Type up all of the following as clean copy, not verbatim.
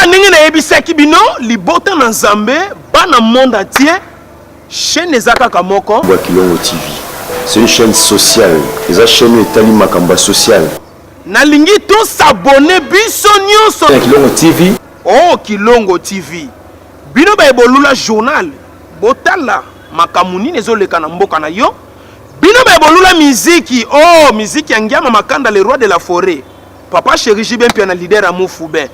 kaka ndenge na yebisaki bino libota na Nzambe bana monde entier chaîne ezaka kamoko Kilongo TV. C'est une chaîne sociale. Les chaîne etali makamba sociale. nalingi to s'abonner biso nyonso Kilongo TV. Oh Kilongo TV. Bino ba ebolula journal botala makamuni nezoleka na mboka na yo. Bino ba ebolula miziki. Oh miziki ya Ngiama Makanda le roi de la forêt. Papa Chéri Jibempi na leader à Moufube.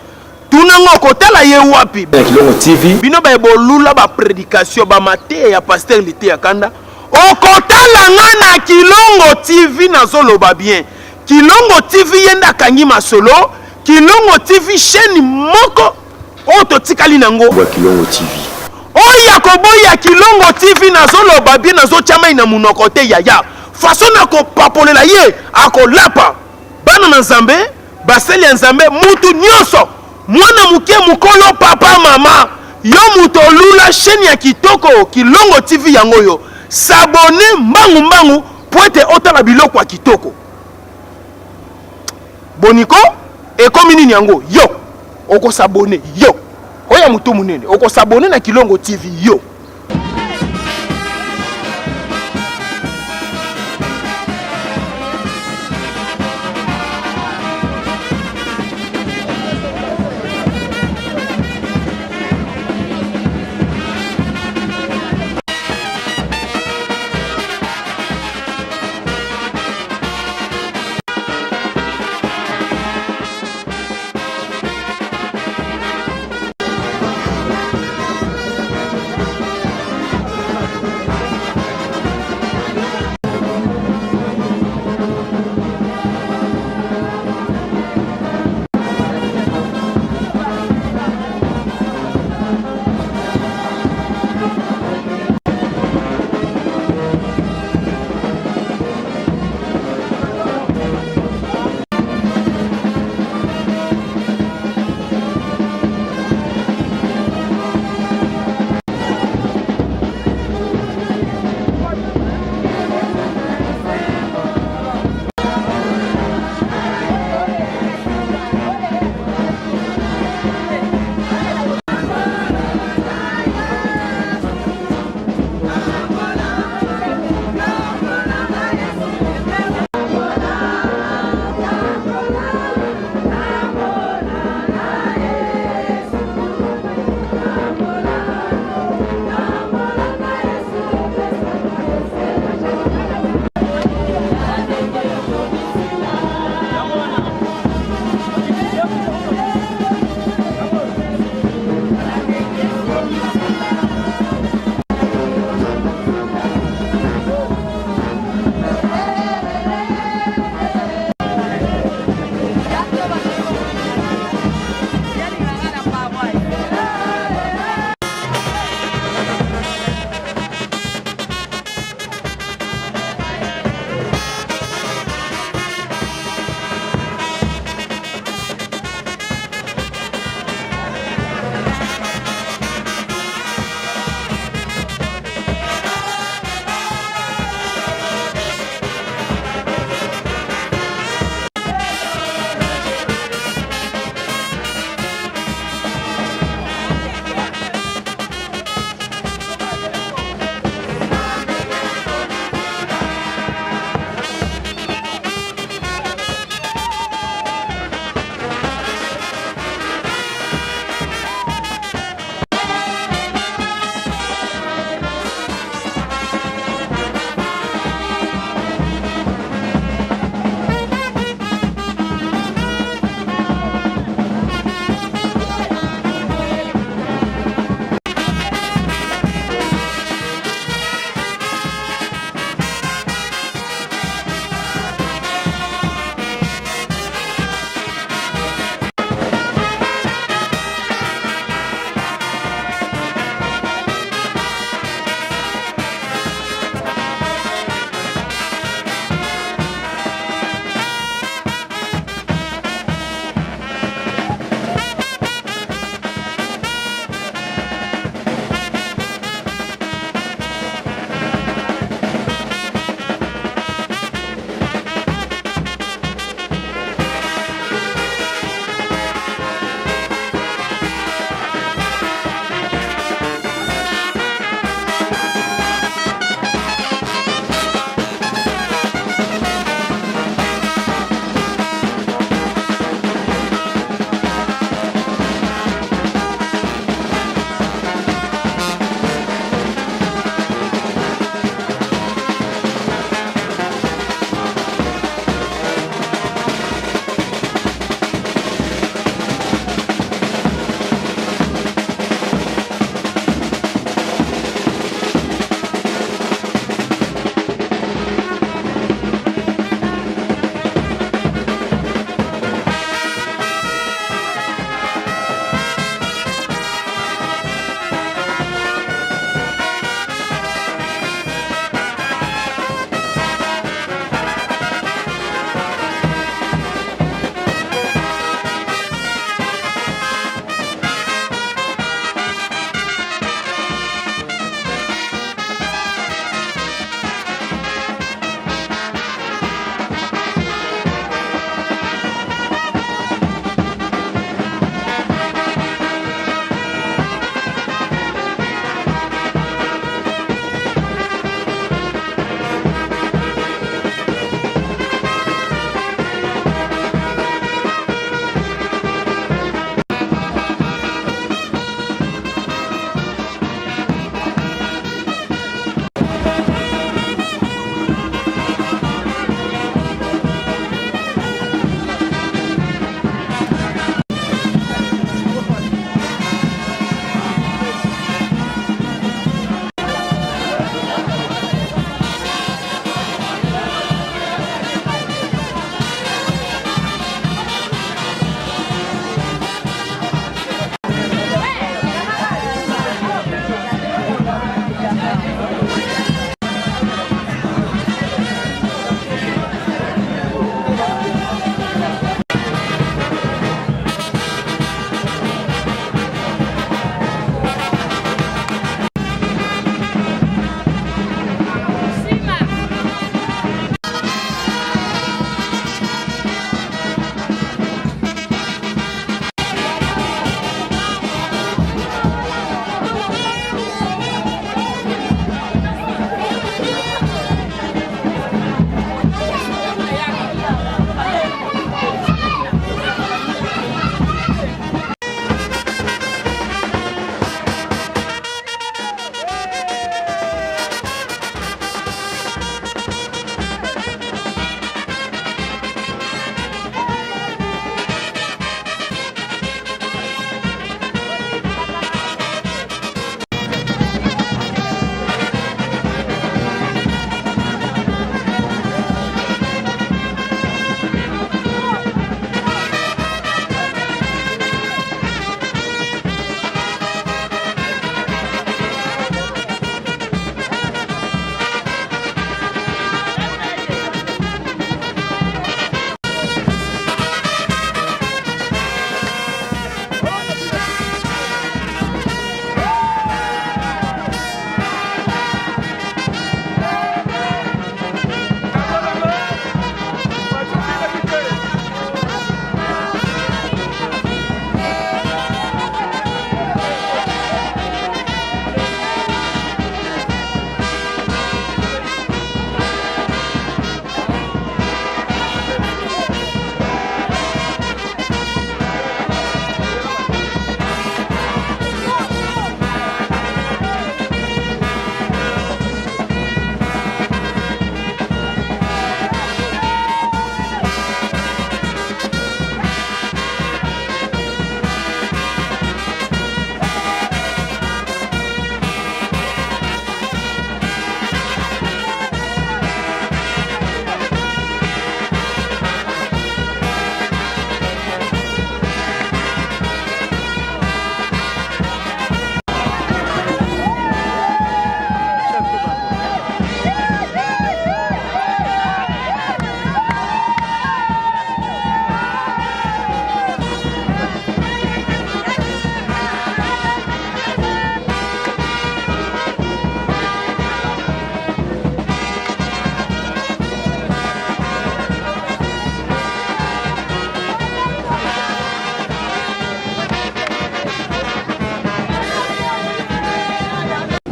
Tunango kotala ye wapi. Kilongo TV. Bino ba ebolula ba prédication ba maté ya pasteur Lité ya Kanda. Okotala ngana Kilongo TV na zoloba bien. Kilongo TV yenda kangi masolo. Kilongo TV chaîne moko oto tikali nango. Kilongo TV. Oya koboya Kilongo TV na zoloba bien na zo chama ina munoko te yaya. Façon na ko papolela ye akolapa. Bana na Nzambe, baseli ya Nzambe mutu nyonso. Mwana muke mukolo papa mama. Yo muto lula chaîne ya kitoko Kilongo TV yango yo. S'abonner mbangu mbangu poete otala biloko ya kitoko. Boniko ekomi nini yango yo oko s'abonner yo oya mutu munene oko s'abonner na Kilongo TV yo.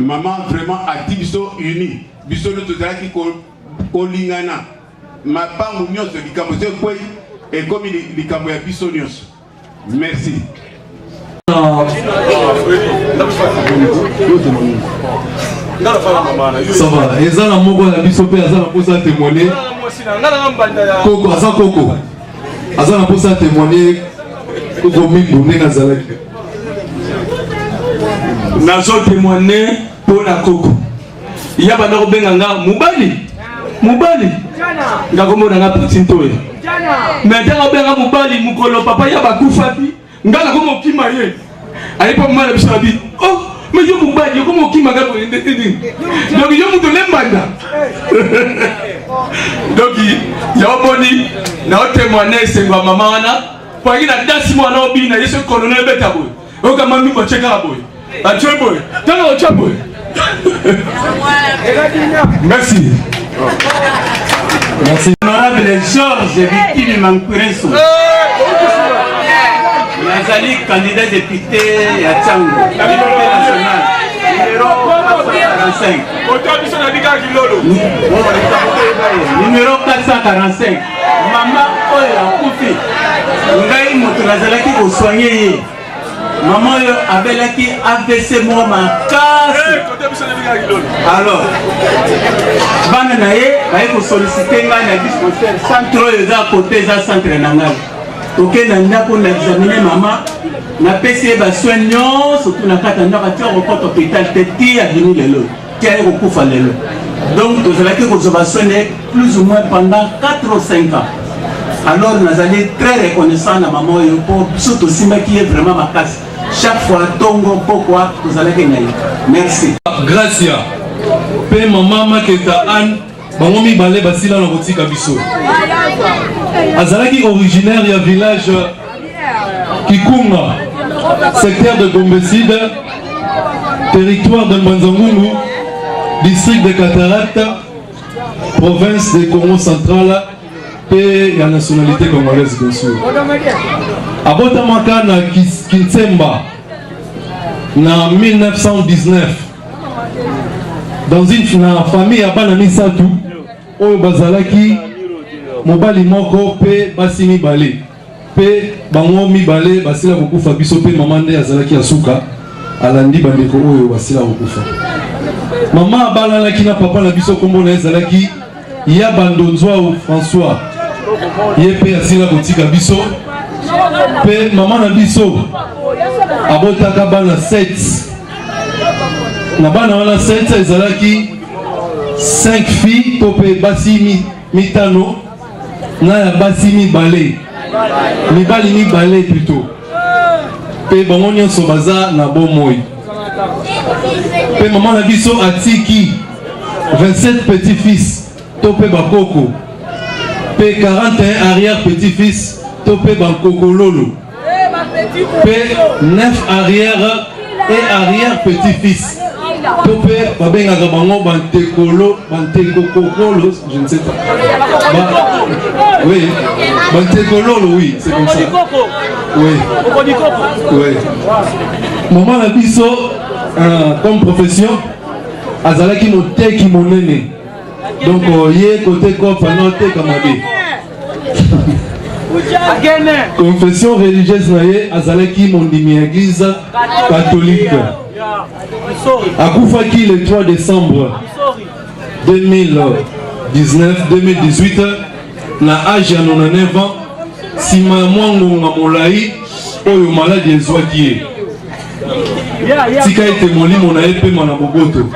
maman vraiment ati biso uni biso no tozalaki kolingana mapango nyonso likambo ze kwei ekomi likambo ya biso nyonso. Merci. Ça va, et ça la moko la biso pe azana posa témoigner. Koko asa koko. Azana posa témoigner ko mi bonne na zalaki. Nazo témoigner pour la koko. Il y a bana benga nga mubali. Ngakomo na petit toye. Mais tanga benga mubali mukolo papa ya bakufati. Ngala komo kima ye. Ayi pa mala bisha bi. Oh, mais yo mubali yo komo kima ngako ndeni. Donc yo muto lembanda. Donc ya oboni na témoigner sengwa mama wana. Kwa ngina dasi mwana obi na yeso colonel beta boy. O kama mi mo cheka boy. Achoy boy. Tanga o chaboy. Merci. Merci. Honorable Georges Victime Mankureso. Nazali candidat député à Tchango, député national, numéro 445. Maman Oya Koufi. Ngai moto nazalaki ko soigner ye. Maman yo abelaki AVC moi makasi. Alors, bana na ye baye ko solliciter ngai na dispensaire centre eza côté za centre na ngai. Ok, na ndako na examiner maman na pesi ba soin surtout na kata ndaka tia au hôpital teti a venu lelo. Tia ko kufa lelo. Donc tozalaki ko ba soigner plus ou moins pendant 4 ou 5 ans. Alors nous allons très reconnaissants à maman pour surtout si qui est vraiment ma casse. Chaque fois tongo pourquoi vous allez gagner. Merci. Gracia. Pe maman maketa an bangomi balé basila na botika biso. Azalaki originaire du village Kikunga, secteur de Gombeside, territoire de Mbanzangungu, district de Cataracte, province de Congo central et la nationalité congolaise bien sûr. Abotamaka na Kinsemba en 1919 dans une famille à Banamisatu au Bazalaki mobali moko pe basi mibale pe bango mibale basila kokufa biso pe mama nde azalaki asuka alandi bandeko oyo basila kokufa. Mama abalalaki na papa na biso kombo na ezalaki ya bandonzwa François ye pe asila kotika biso pe mama na biso abotaka bana 7 na bana wana 7 ezalaki 5 filles to pe basi mitano na ya basi mibale plutôt pe bango nyonso baza na bomoi pe mama na biso atiki 27 petits-fils to pe bakoko pe 41 arrière petits-fils to pe bakokololo pe 9 arrière et arrière petits-fils to pe babengaka bango bantekokolo, je ne sais pas. Oui, bantekololo, oui, c'est comme ça. Oui. Oui. Maman la biso comme profession azalaki moteki monene. Donc yé côté kofa noté kamabe. Confession religieuse naye azalaki mondimi église catholique. Akufaki le 3 décembre 2018 na âge ya 99 ans sima mwango ngamolai oyo maladi ezwaki tika ete molimo na ye pema na boboto.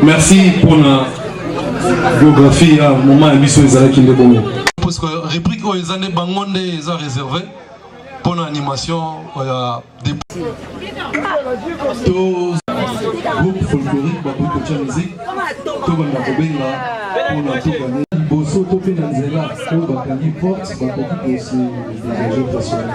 Merci pour la biographie à moment ya biso ezalaki nde bongo parce que rubrique oyo eza nde bango nde eza réservé pour l'animation ya groupe folklorique bakoki kotia musique tobanda kobenga mpona tokani boso to mpe na nzela oyo bakangi porte bakoki kosi dégager personnel.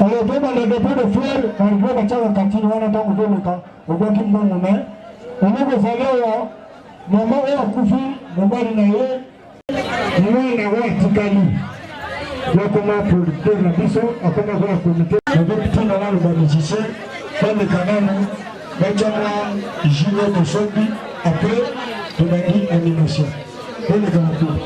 Alors, demande le dépôt de fleurs, on voit que tu as un quartier, on a dans le cas, on voit qu'il y a un moment, on a des valeurs, maman est à Koufi. mobali na ye mwana wa tikali yakoma producteur na biso akoma kwa comité na wale ba musicien bande kanano bachama jino de sobi après tunangi animation bande kanano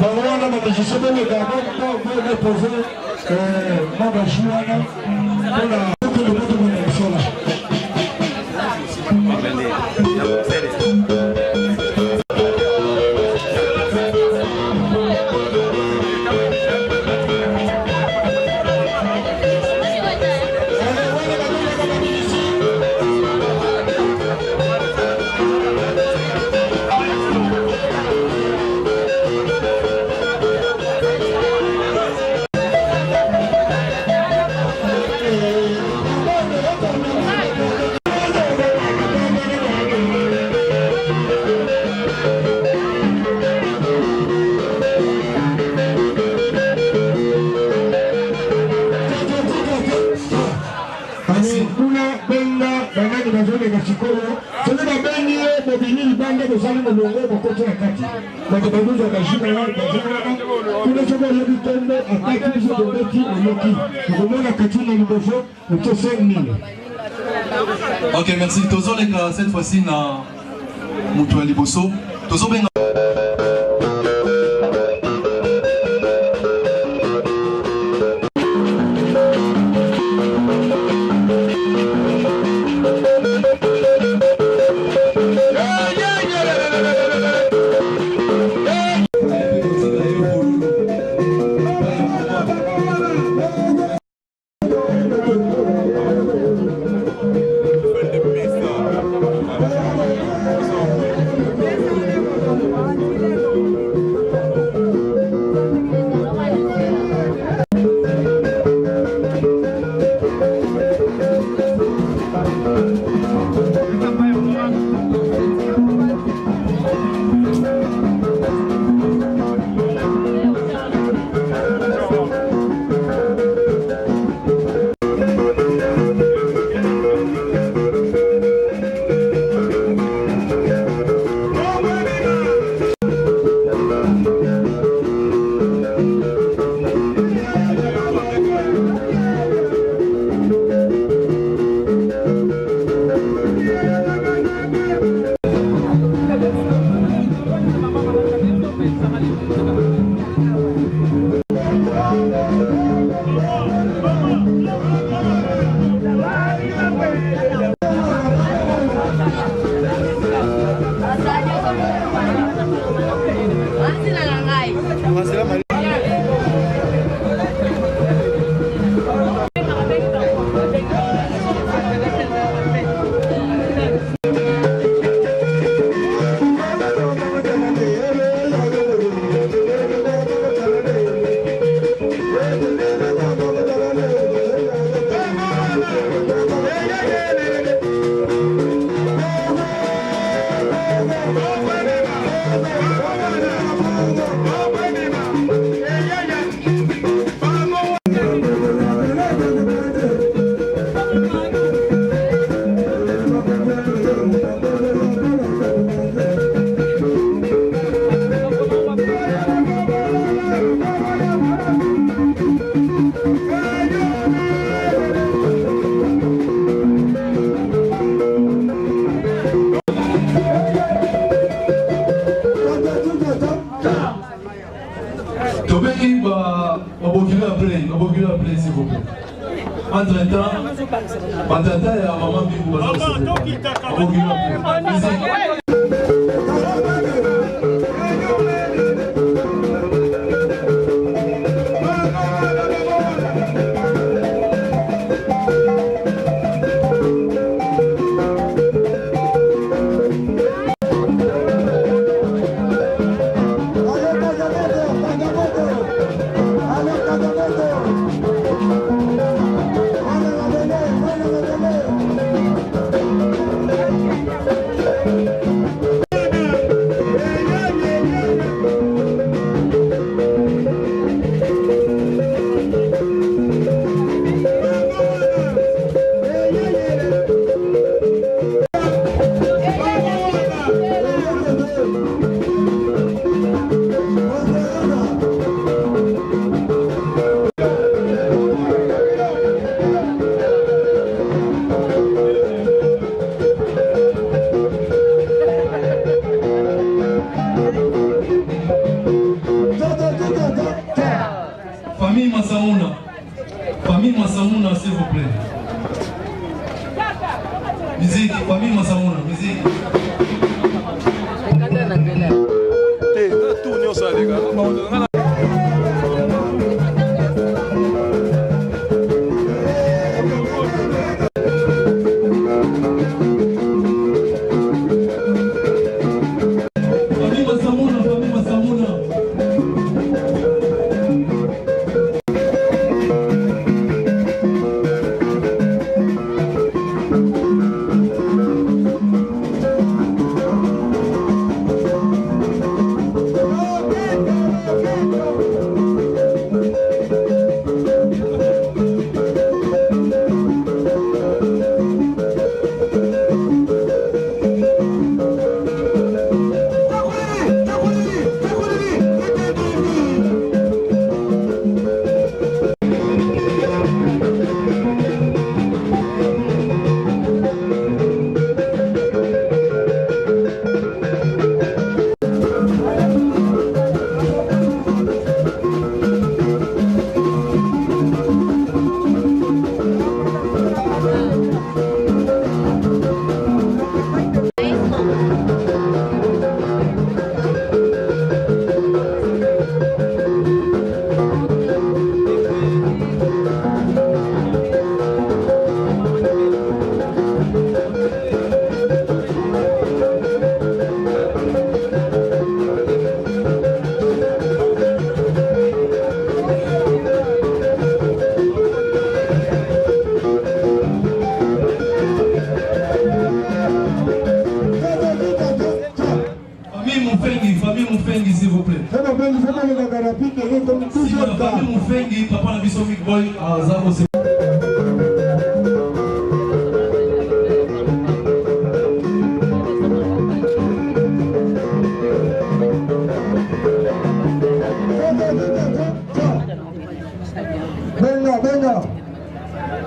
Bawala magicien bande kanano pour déposer mama juana pour la tout le monde de l'émission là. Ok, merci. Tozo les gars, cette fois-ci na Mutuali Liboso. Tozo benga. Entre-temps, il y a maman qui Thank you. Famille Massamouna. Famille Massamouna, s'il vous plaît. Musique, famille Massamouna, musique. S'il vous plaît. Famille Moufengi, papa na biso Big Boy, Zako c'est. Venga.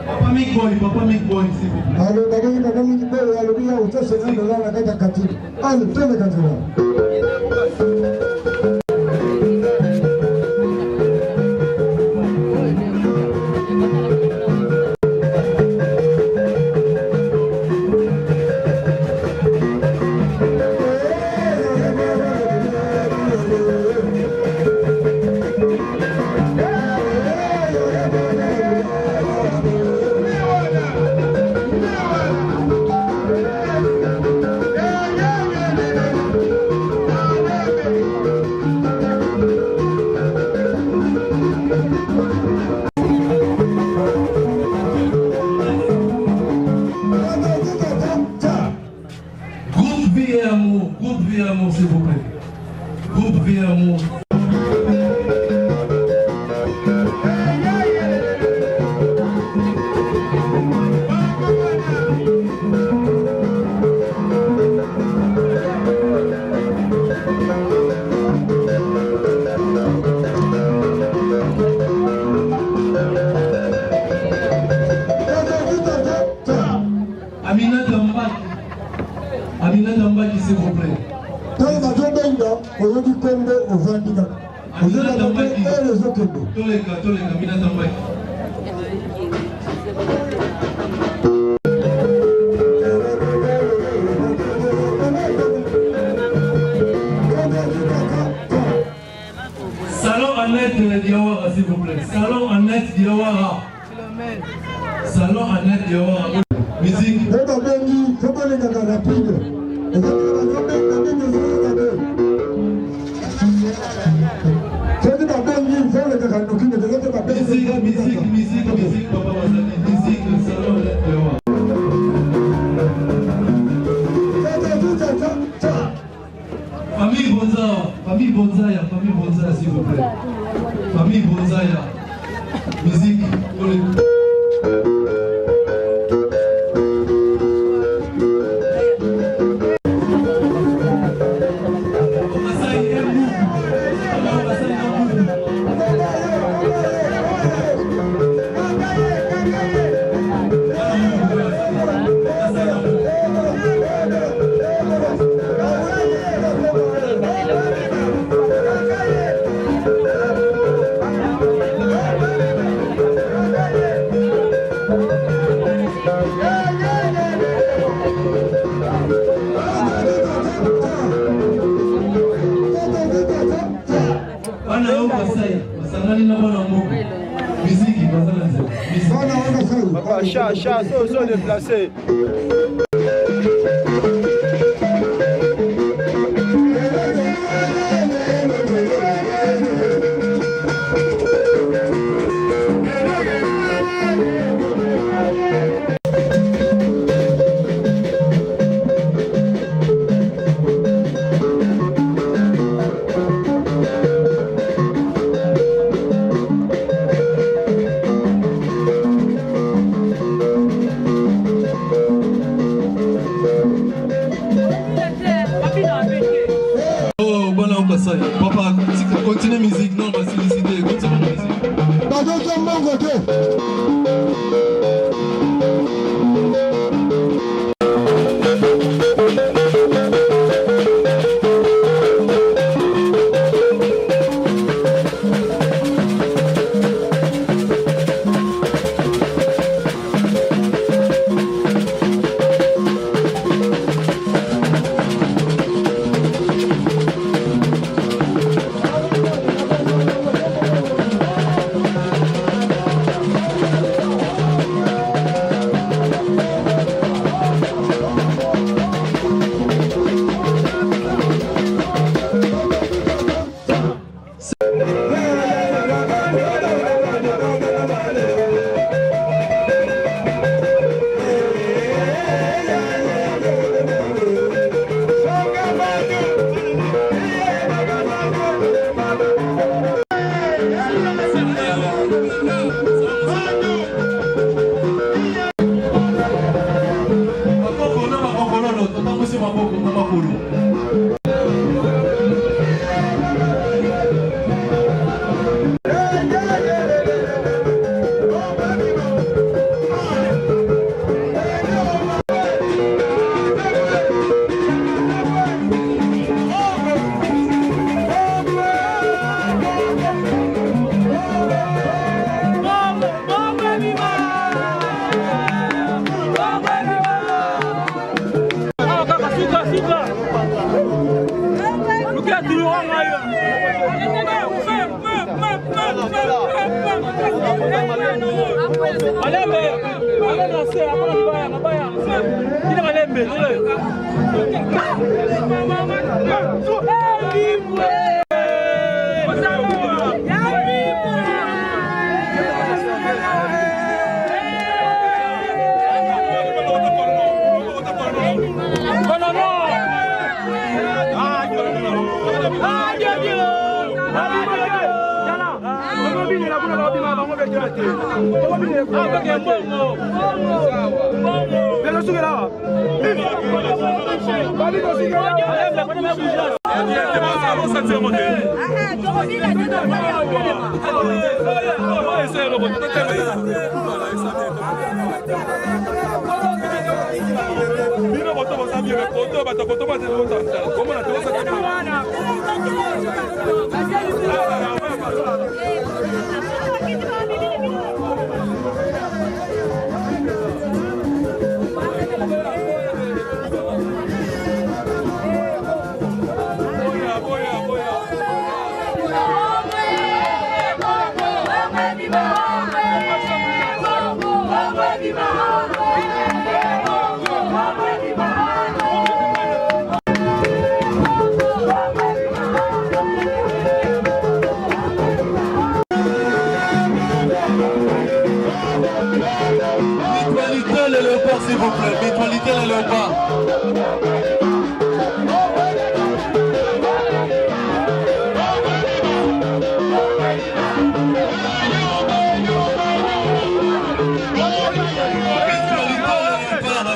Papa Big Boy, s'il vous plaît. Alors, Papa Big Boy, alors, il y a aussi ce nom de la gata Kati. Allez, tenez Kati. Groupe Vie et Amour, s'il vous plaît. Groupe Vie et Amour. Aminata Mbaki, s'il vous plaît. Aminata Mbaki. Toleka, Aminata Mbaki. Salon Annette Diawara, s'il vous plaît. Salon Annette Diawara. Salon Annette Diawara. Musique. Musique, Papa Mazani. Musique, Salon Annette Diawara. Famille Bonzaya, s'il vous plaît. Famille Bonzaya. Musique. Hey! Sangani na bana moko. Musique bazala nzela. Papa chat so déplacé. Papa, continue musique, non, on va solliciter, continue musique. S'il vous plaît, mutualité les léopards.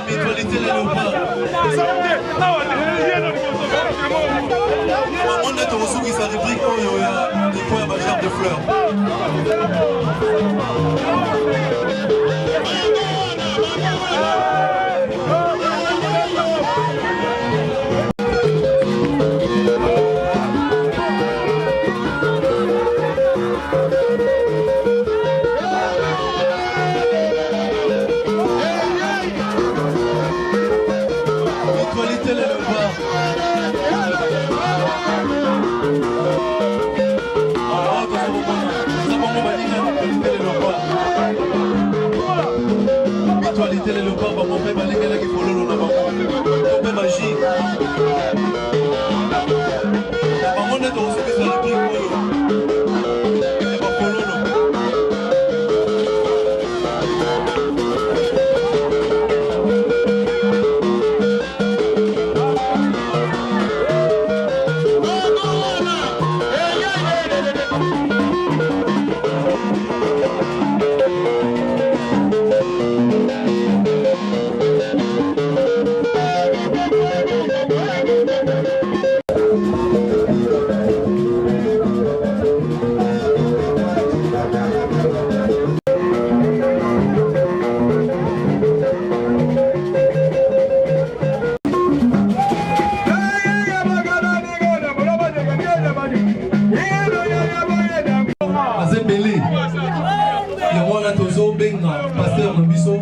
Mutualité les léopards. On est au qui sa rubrique où il y a des points à gerbe de fleurs. Mutualité les léopards. Ah, télé. Et voilà, Tozo, Benga, pasteur Mambiso.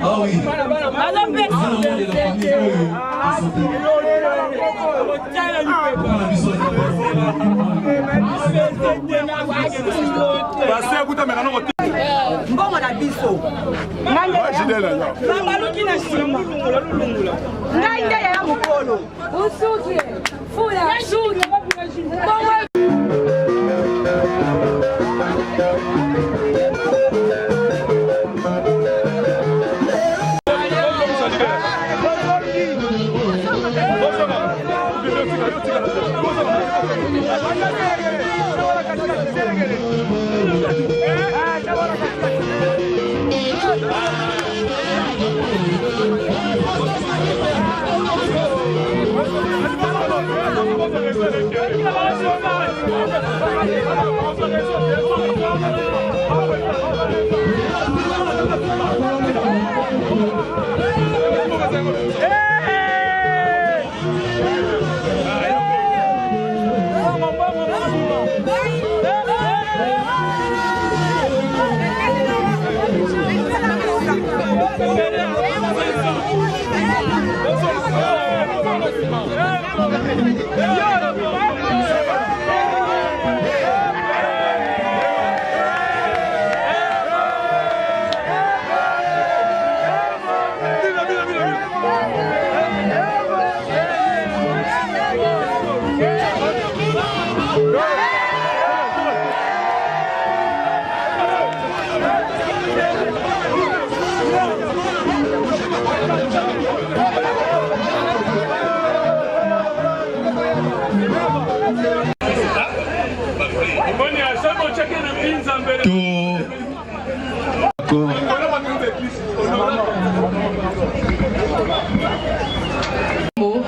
Ah oui. mbongo na biso baluki na nsima ngai nde yaya mokolo usuki fula suki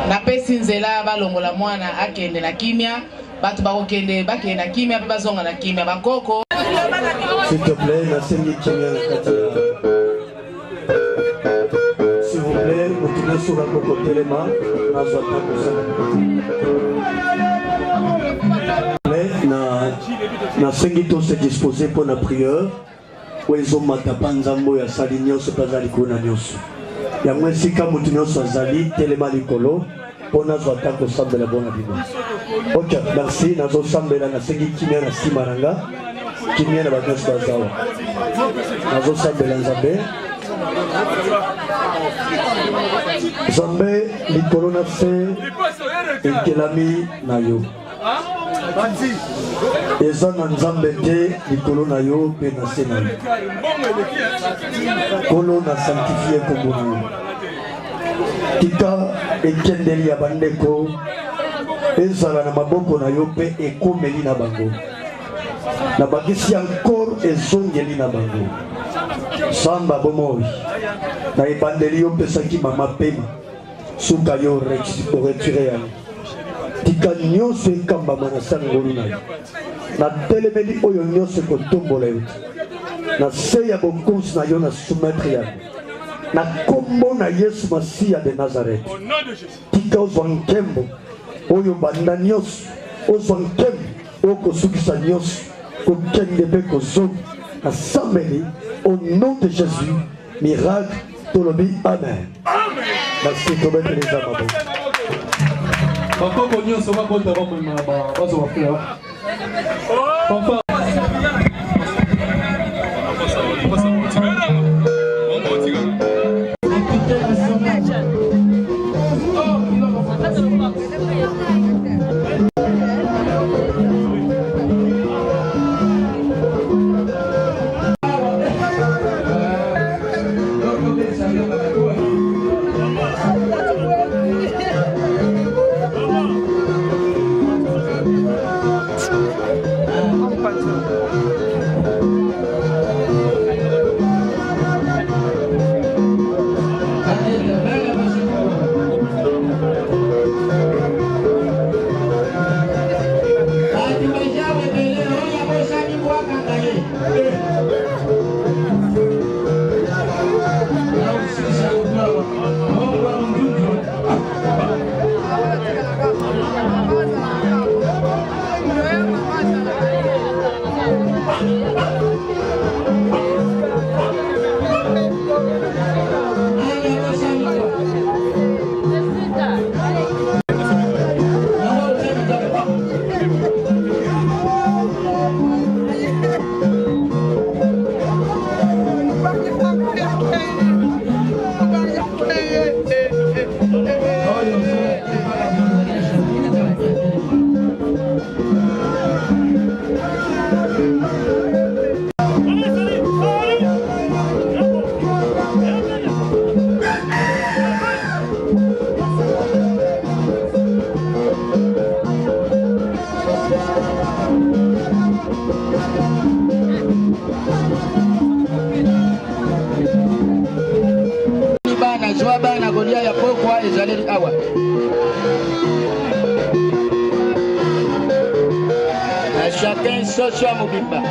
napesi nzela balongola mwana akende na kimia bato bakokende bakende na kimia pe bazonga na kimia bakoko s'il te plaît nasengi kimia na kati s'il vous plaît motuna sura koko telema nazwa tango sana nasengi to se disposer pour la prière po ezomata pa nzambo ya sali nyonso mpe azali kuna nyonso yango esika motu nyonso azali telema likolo mpo nazwa ata kosambela bona bino. Ok, merci. Nazosambela nasengi kimia na nsima na nga kimia na bato nyonso bazawa nazosambela nzambe nzambe likolo na se ekelami na yo eza na nzambe te likolo na yo mpe na se na yo kolo na sanctifie kombo na yo tika ekendeli ya bandeko ezala na maboko na yo mpe ekomeli na bango na bakisi encore ezongeli na bango samba bomoi na ebandeli yo pesaki mama pema suka yo retire yango tika nyonso ekambama na sangolu na yo na telemeli oyo nyonso ekotombola yo na se ya bokonzi na yo na soumettre yango na kombo na Yesu Masiya de Nazareth tika ozwa nkembo oyo banda nyonso ozwa nkembo oyo kosukisa nyonso kokende mpe kozonga na sambeli au nom de Jésus miracle tolobi amen. Merci tobete les âmes bakoko nyonso bakota bakomema bazo bafula papa tozali awa à chacun soso ya mobimba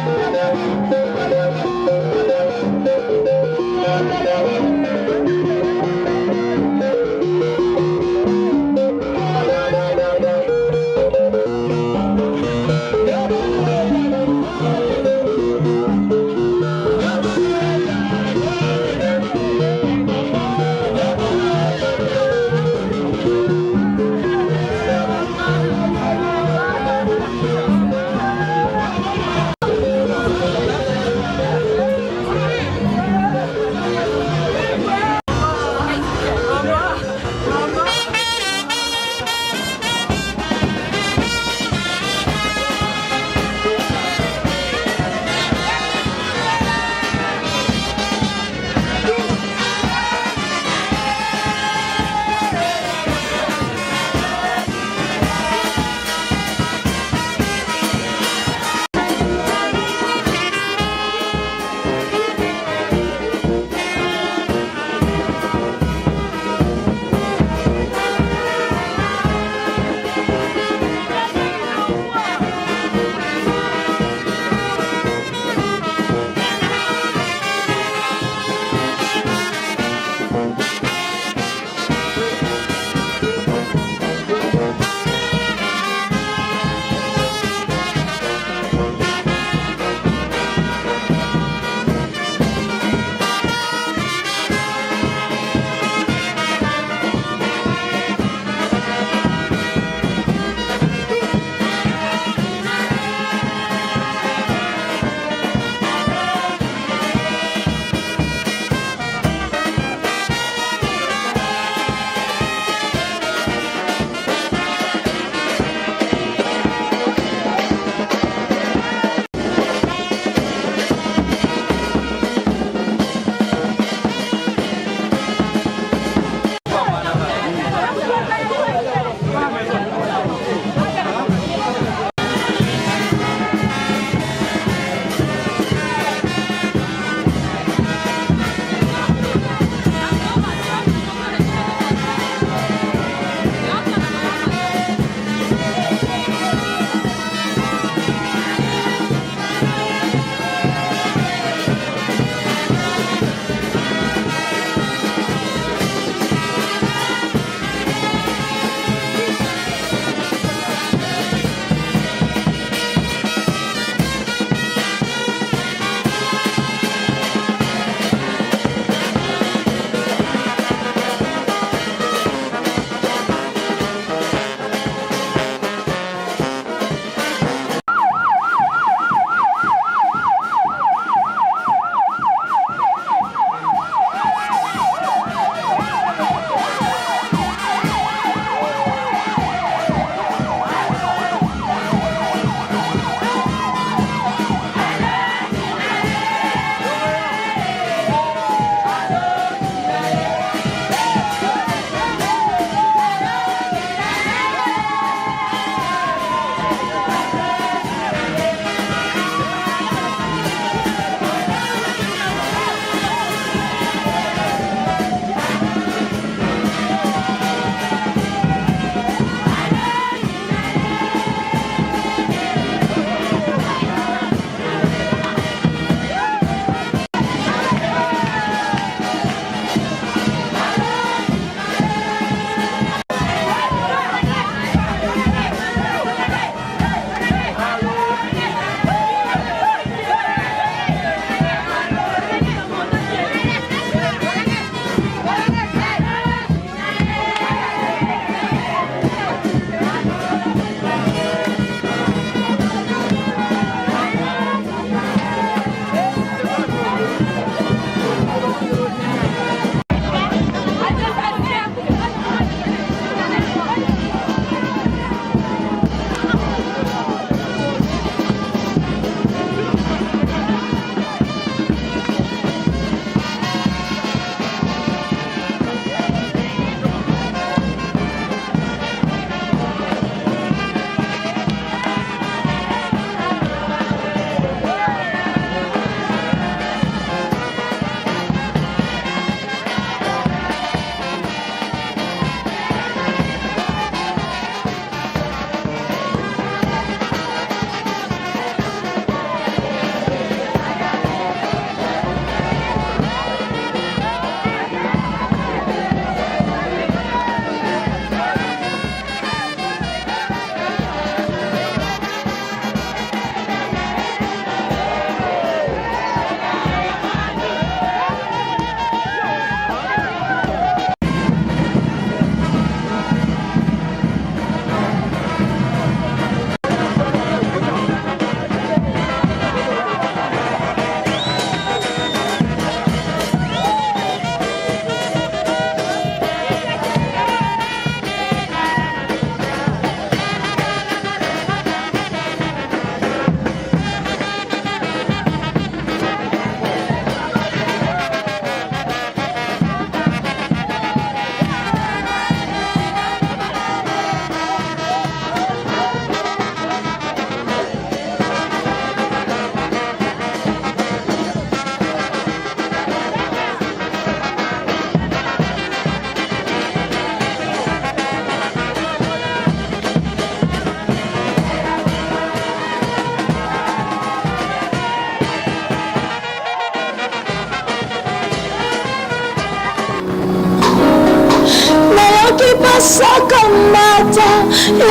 masaka mata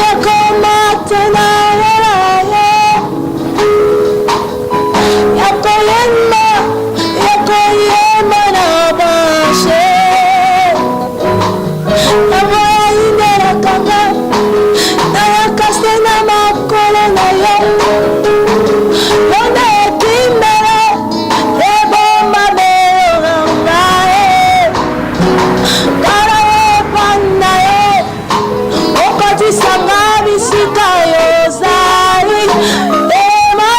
yako mata na yeye yako yema na bashe aba indera kanga na yakasena makolo na yo ona kimera ebo mabero ngae kara panda yo okati sangari sikayo zari ema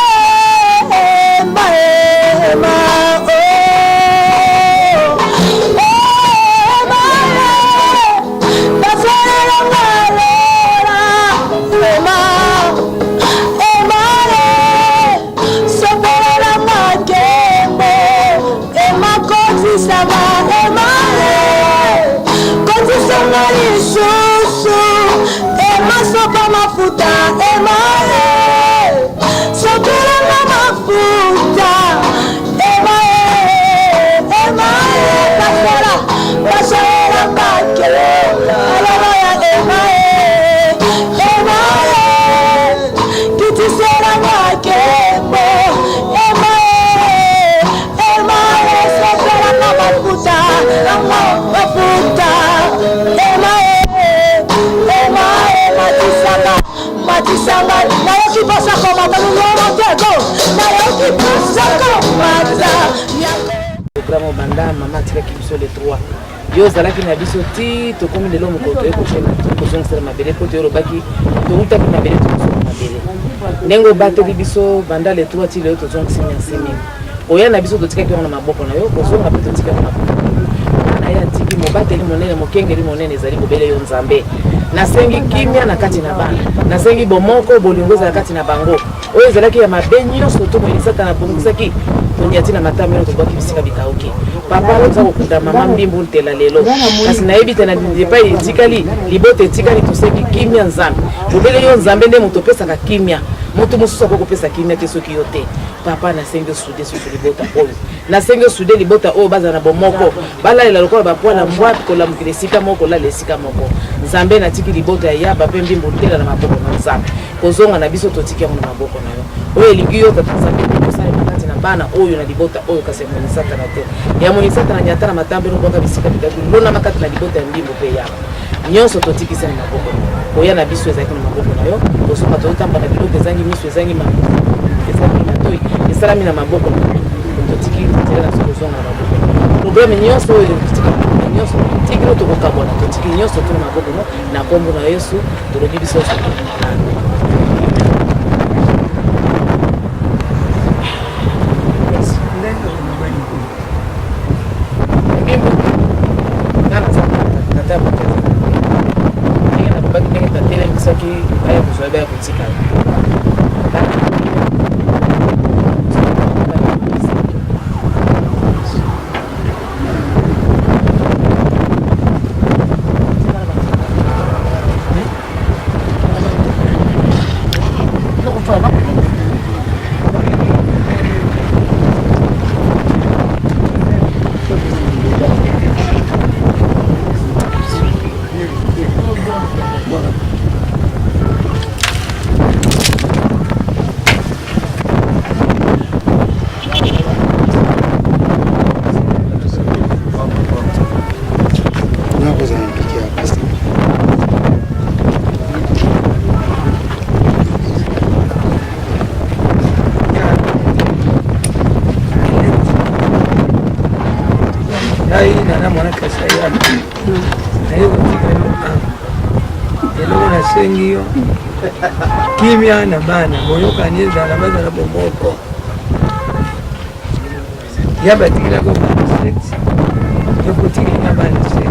ema ema mafuta emae sokera na mafuta emae pasera bakele alaba ya emae kitisera makembo emae sokera na mafuta matisanga na yoki posa komata nungo tego na yoki posa komata programme banda mama tika kibiso le 3 yo zalaki na biso ti to komi lelo mokoto e kochena to zongisela mabele po to robaki to uta ki mabele to mabele nengo bato biso banda le 3 ti le to zongisi nyasemi oya na biso to tika ki na maboko na yo ko zonga pe to tika na maboko na ya tiki mobateli monene mokengeli monene ezali kobele yo nzambe nasengi kimia na kati na bana nasengi bomoko bolingoza na kati na bango oyo ezalaki ya mabe nyonso to moyelisata na bongisaki toniati na matami to baki bisika bikauki papa oza kokunda mama mbimbu ntela lelo kasi nayebi te na depai etikali libote etikali tosengi kimia nzambe bobele yo nzambe nde moto opesaka kimia moto mosusu akokopesa kimia te soki yo te papa nasengi osude susu libota oyo nasengi osude libota oyo baza na bomoko balalela lokola bapwana mbwa kolamukila esika moko kolela esika moko nzambe natiki libota ya bape mbimbu ntela na maboko na nzambe kozonga na biso totiki yango na maboko na yo oyo elingi yo tata nzambe kosala makati na bana oyo na libota oyo kasi monisata na te ya monisata na nyata na matambe nobwaka bisika bitaku lona makati na libota ya mbimbu pe ya nyonso totikisa na maboko oya na biso ezalaki na maboko na yo kosonga totamba na biloko ezangi miso ezangi matoi esalami na maboko totiki tela na kozonga na maboko problème nyonso oyo tika nyonso tikino tokokabona totiki nyonso tuna maboko na kombo na Yesu tolobi biso Sengio kimia na bana moyoka niza na baza na bomoko yaba tikila ko bana set yoko tikila bana set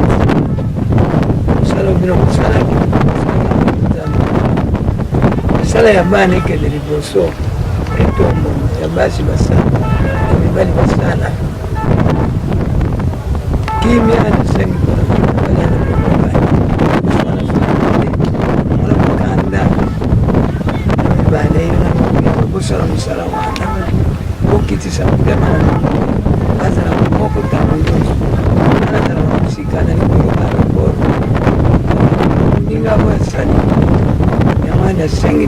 sala bino sala sala ya bana ikele liboso etombo ya basi basana mibali basana kimia na sengi musala wana okitisa mudema azala moko tamu yosu azala musika na liboro na liboro nasengi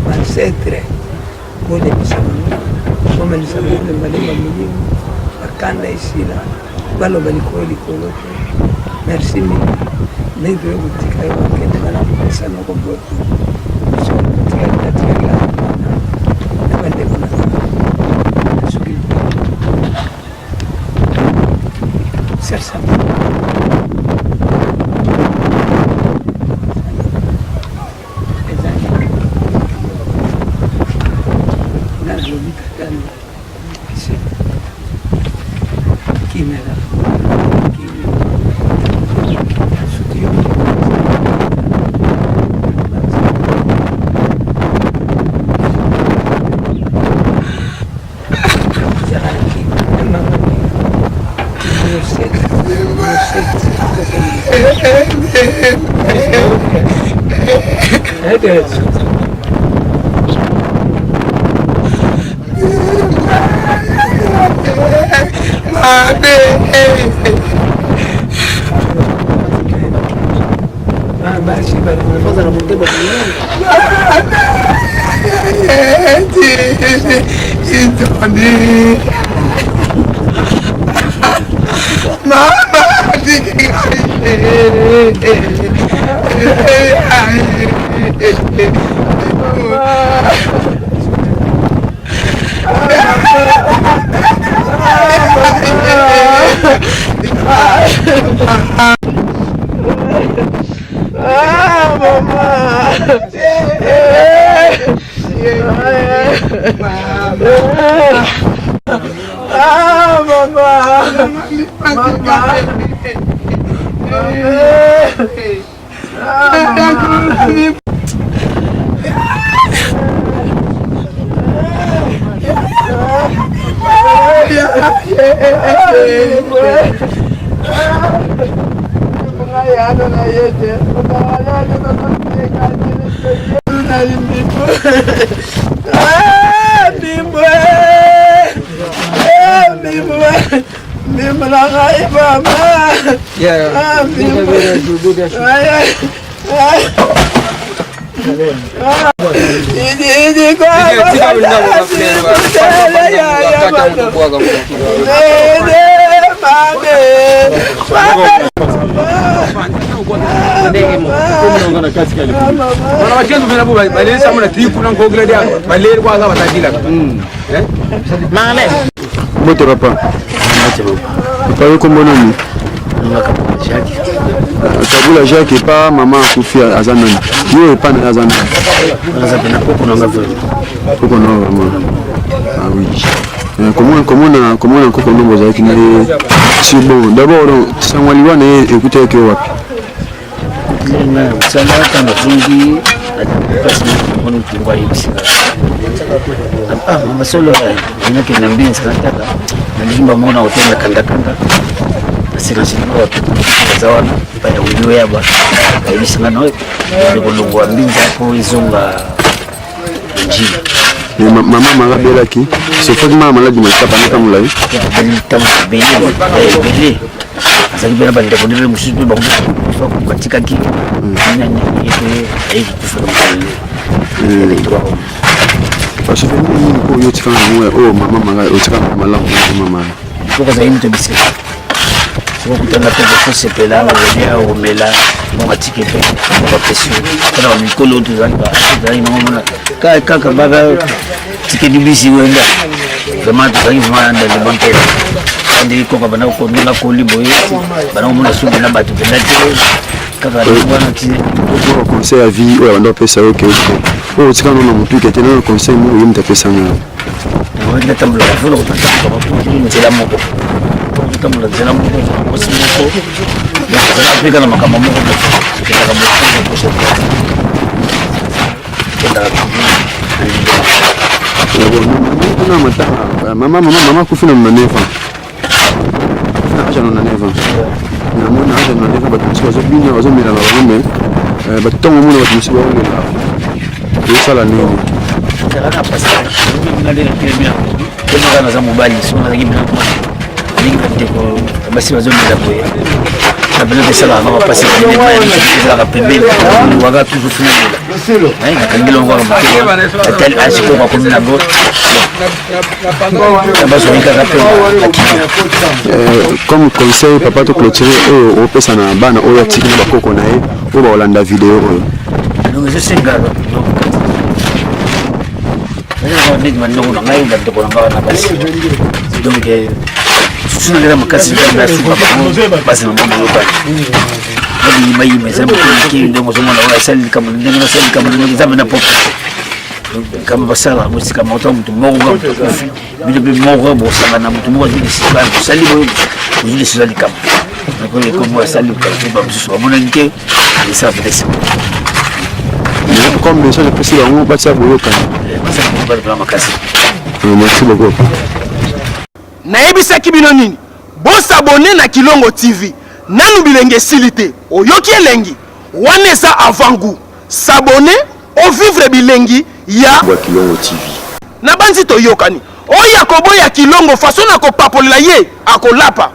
mansetre mode misamango koma nisamango malemba milimu bakanda isila baloba likolo merci mille neve kutika wakende bana pesa no koboto so kutika na bande kuna suki sersa Moto papa. Pas comme bonhomme. Kabula Jacques et pas maman Koufi Azanan. Yo et pas Azanan. Azapena poko nanga vraiment. Poko non vraiment. Ah oui. Comment on a encore nombre de qui c'est bon. D'abord sans waliwa na écouter que wapi. Sana kama fungi basi mkono kwa hivi. Mama solo inake na mbili sanataka. Na ndimba mbona utenda kanda. Sikashindwa zawana pale uliwe hapa. Hivi sana nawe ndio mbinza hapo izonga njini. Maman m'a rappelé qui c'est fait maman là du mal pas pas comme là beli sasa bila bande kwa ndio mshipi ba katika ki nani hivi kufanya parce que nous ko yote kama mwe oh maman m'a yote kama mala maman kwa zaidi to bisika sio kutana kwa kose pela na au mela kwa tikete kwa pesa kana mikolo tu zani mama kaka baba tiketi bisi wenda kama tukaivyo anda le banque andi ko bana ko nuna ko libo yetu bana mona sunga na batu pendate kaka bana ti ko conseil à vie ouais on pesa OK oh tika no mutu ke tena conseil mu yimta pesa nga wenda tambula fulo ko ni tela moko tambula tela moko ko simoko ya Afrika na makama moko kitaka moko ko shaka maman kufina mnanefa acha na nefa na mwana acha na nefa batumisiwa zo binya wazo mila na wame batongo mwana batumisiwa wale la sala nini kana pasa ngale kiremia kana za mobile sio na ngine ngine basi wazo mila boye bino pesala ngaka pasi ezalaka pembeni waka toujours funamela nakangi longo kaka asikoka komi nango bazoni kaka pe comme conseil papa to clôturer oyo opesa na bana oyo atiki na bakoko na ye oyo baolanda video oyo donc ezosenga ndenge mandoko na ngai bandeko na ngai na basi donc susu na ngela makasi na suka basi na mama yokani mayima eza motoki ndenge ozomona oyo asali likambo ndenge nasali likambo ndenge eza mena popo kama basala mosika moto mutu moko kufi bino mpe moko bosanga na mutu moko azwi lisika bosali boyo ozwi lisika likambo nakoye komo asali likambo bamosusu bamonani te esala petesi comme message epesi bango batia boyokani basala makasi merci beaucoup nayebisaki bino nini bosabone na Kilongo TV nanu bilenge esili te oyoki elengi wana eza avant goût sabone ovivre bilengi ya Kilongo TV na banzi toyokani oyo akoboya Kilongo façon na kopapolela ye akolapa